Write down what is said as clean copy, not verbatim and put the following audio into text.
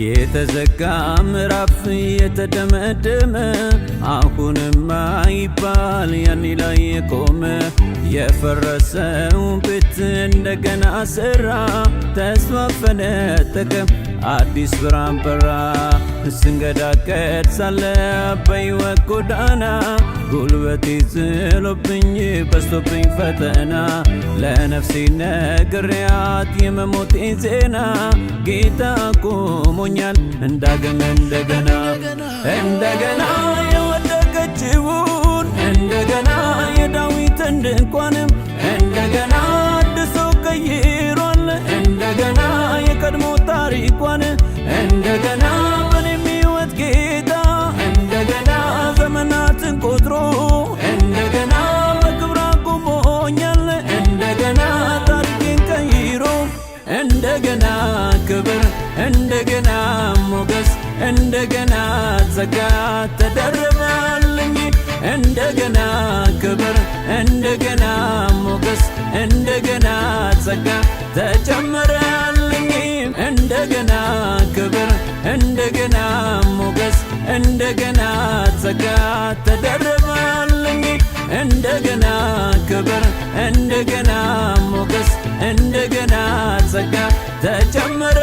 የተዘጋ ምዕራፍ የተደመደመ አሁንማ ይባል ያኔ ላይ የቆመ የፈረሰው ቤት እንደገና ሰራ ተስፋ ፈነጠቀ አዲስ ብርሃን በራ ስንገዳገድ ሳለ በሕይወት ጎዳና ጉልበቴ ዝሎብኝ በዝቶብኝ ፈተና ለነፍሴ ነግሬያት የመሞቴን ዜና ጌታ ቆሞኛል እንደገና የወደቀችውን እንደገና የዳዊትን ድንኳንም እንደገና አድሶ ቀይሯል እንደገና የቀድሞ ታሪኳን እንደገና በኔም ሕይወት ጌታ እንደገና ዘመናትን ቆጥሮ እንደገና በክብር አቁሞኛል እንደገና ታሪኬን ቀይሮ እንደገና ክብር እንደገና ሞገስ እንደገና ጸጋ ተደረበልኝ እንደገና ክብር እንደገና ሞገስ እንደገና ጸጋ ተጨመረልኝ እንደገና ክብር እንደገና ሞገስ እንደገና ጸጋ ተደረበልኝ እንደገና ክብር እንደገና ሞገስ እንደገና ጸጋ ተጨመረ